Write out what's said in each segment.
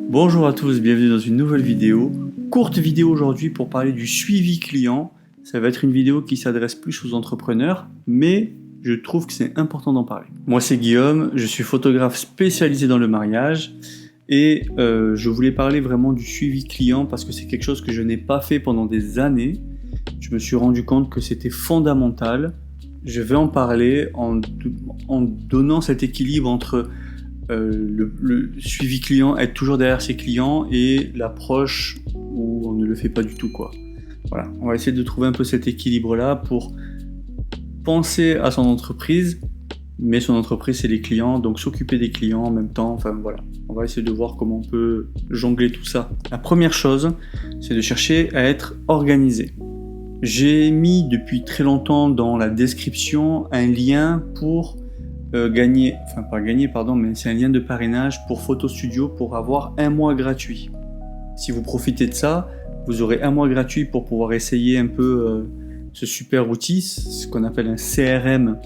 Bonjour à tous, bienvenue dans une nouvelle vidéo. Courte vidéo aujourd'hui pour parler du suivi client. Ça va être une vidéo qui s'adresse plus aux entrepreneurs, mais je trouve que c'est important d'en parler. Moi c'est Guillaume, je suis photographe spécialisé dans le mariage et je voulais parler vraiment du suivi client parce que c'est quelque chose que je n'ai pas fait pendant des années. Je me suis rendu compte que c'était fondamental. Je vais en parler en donnant cet équilibre entre le suivi client, être toujours derrière ses clients et l'approche où on ne le fait pas du tout, quoi. Voilà, on va essayer de trouver un peu cet équilibre-là pour penser à son entreprise, mais son entreprise c'est les clients, donc s'occuper des clients en même temps, enfin voilà. On va essayer de voir comment on peut jongler tout ça. La première chose, c'est de chercher à être organisé. J'ai mis depuis très longtemps dans la description un lien pour mais c'est un lien de parrainage pour Photo Studio pour avoir un mois gratuit. Si vous profitez de ça, vous aurez un mois gratuit pour pouvoir essayer un peu ce super outil, ce qu'on appelle un CRM.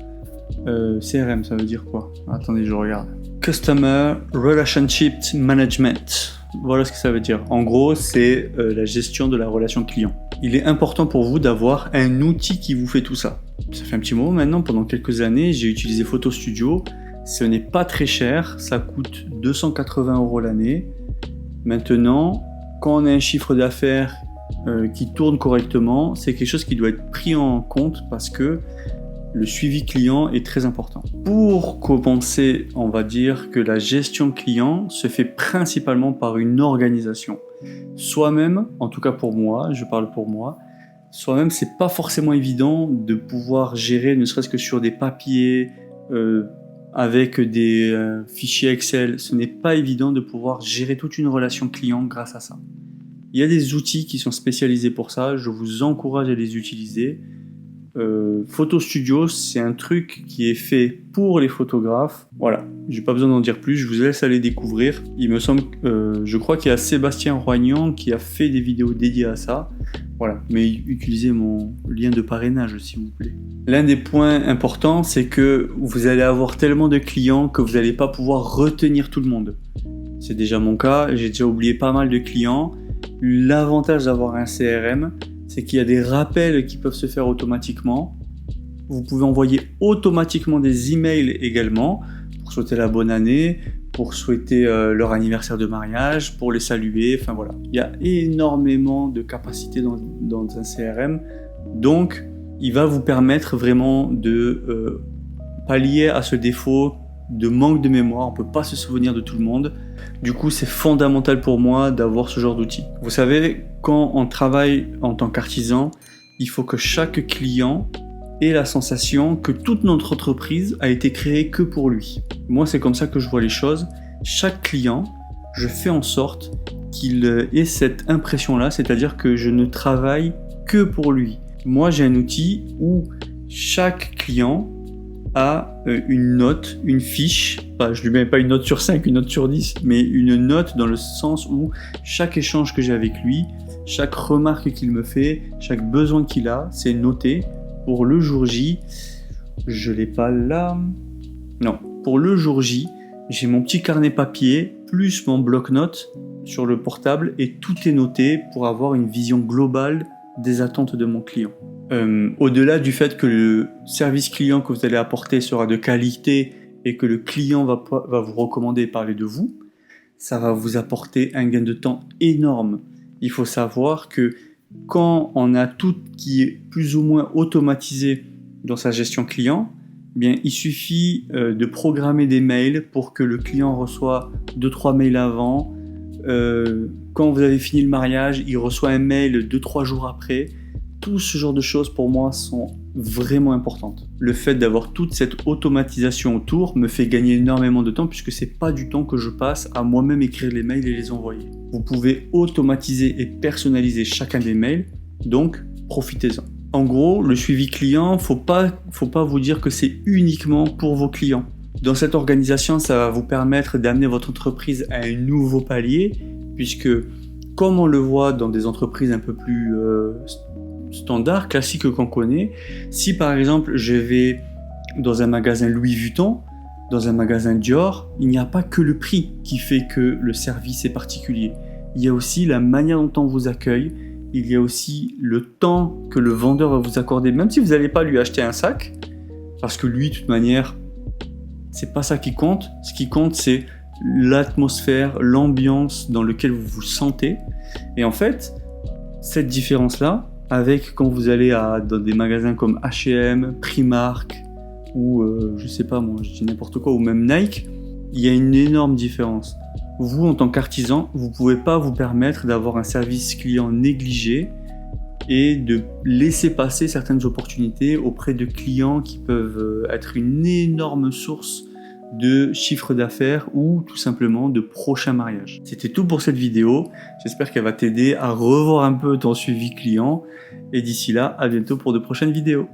CRM, ça veut dire quoi? Attendez, je regarde. Customer Relationship Management. Voilà ce que ça veut dire. En gros, c'est la gestion de la relation client. Il est important pour vous d'avoir un outil qui vous fait tout ça. Ça fait un petit moment maintenant, pendant quelques années, j'ai utilisé Photo Studio. Ce n'est pas très cher, ça coûte 280 € l'année. Maintenant, quand on a un chiffre d'affaires qui tourne correctement, c'est quelque chose qui doit être pris en compte parce que le suivi client est très important. Pour commencer, on va dire que la gestion client se fait principalement par une organisation. Soi-même, en tout cas pour moi, je parle pour moi, soi-même c'est pas forcément évident de pouvoir gérer, ne serait-ce que sur des papiers, avec des fichiers Excel, ce n'est pas évident de pouvoir gérer toute une relation client grâce à ça. Il y a des outils qui sont spécialisés pour ça, je vous encourage à les utiliser. Photo Studio, c'est un truc qui est fait pour les photographes. Voilà, j'ai pas besoin d'en dire plus, je vous laisse aller découvrir. Il me semble, je crois qu'il y a Sébastien Roignan qui a fait des vidéos dédiées à ça. Voilà, mais utilisez mon lien de parrainage s'il vous plaît. L'un des points importants, c'est que vous allez avoir tellement de clients que vous n'allez pas pouvoir retenir tout le monde. C'est déjà mon cas, j'ai déjà oublié pas mal de clients. L'avantage d'avoir un CRM, c'est qu'il y a des rappels qui peuvent se faire automatiquement. Vous pouvez envoyer automatiquement des emails également pour souhaiter la bonne année, pour souhaiter leur anniversaire de mariage, pour les saluer, enfin voilà. Il y a énormément de capacités dans un CRM, donc il va vous permettre vraiment de pallier à ce défaut de manque de mémoire, on ne peut pas se souvenir de tout le monde. Du coup, c'est fondamental pour moi d'avoir ce genre d'outil. Vous savez, quand on travaille en tant qu'artisan, il faut que chaque client ait la sensation que toute notre entreprise a été créée que pour lui. Moi, c'est comme ça que je vois les choses. Chaque client, je fais en sorte qu'il ait cette impression-là, c'est-à-dire que je ne travaille que pour lui. Moi, j'ai un outil où chaque client a une note, une fiche, je lui mets pas une note sur 5, une note sur 10, mais une note dans le sens où chaque échange que j'ai avec lui, chaque remarque qu'il me fait, chaque besoin qu'il a, c'est noté pour le jour J. Je l'ai pas là. Non, pour le jour J, j'ai mon petit carnet papier plus mon bloc-notes sur le portable et tout est noté pour avoir une vision globale des attentes de mon client. Au-delà du fait que le service client que vous allez apporter sera de qualité et que le client va vous recommander et parler de vous, ça va vous apporter un gain de temps énorme. Il faut savoir que quand on a tout qui est plus ou moins automatisé dans sa gestion client, bien, il suffit de programmer des mails pour que le client reçoit 2-3 mails avant. Quand vous avez fini le mariage, il reçoit un mail 2-3 jours après. Tout ce genre de choses pour moi sont vraiment importantes. Le fait d'avoir toute cette automatisation autour me fait gagner énormément de temps puisque c'est pas du temps que je passe à moi-même écrire les mails et les envoyer. Vous pouvez automatiser et personnaliser chacun des mails, donc profitez-en. En gros, le suivi client, faut pas vous dire que c'est uniquement pour vos clients. Dans cette organisation, ça va vous permettre d'amener votre entreprise à un nouveau palier puisque comme on le voit dans des entreprises un peu plus standard, classique qu'on connaît. Si par exemple je vais dans un magasin Louis Vuitton, Dans un magasin Dior, il n'y a pas que le prix qui fait que le service est particulier. Il y a aussi la manière dont on vous accueille, il y a aussi le temps que le vendeur va vous accorder, même si vous n'allez pas lui acheter un sac, parce que lui, de toute manière, c'est pas ça qui compte. Ce qui compte, c'est l'atmosphère, l'ambiance dans laquelle vous vous sentez. Et en fait, cette différence-là, avec quand vous allez dans des magasins comme H&M, Primark, ou je sais pas moi, je dis n'importe quoi, ou même Nike, il y a une énorme différence. Vous, en tant qu'artisan, vous pouvez pas vous permettre d'avoir un service client négligé et de laisser passer certaines opportunités auprès de clients qui peuvent être une énorme source de chiffre d'affaires ou tout simplement de prochains mariages. C'était tout pour cette vidéo, j'espère qu'elle va t'aider à revoir un peu ton suivi client et d'ici là, à bientôt pour de prochaines vidéos.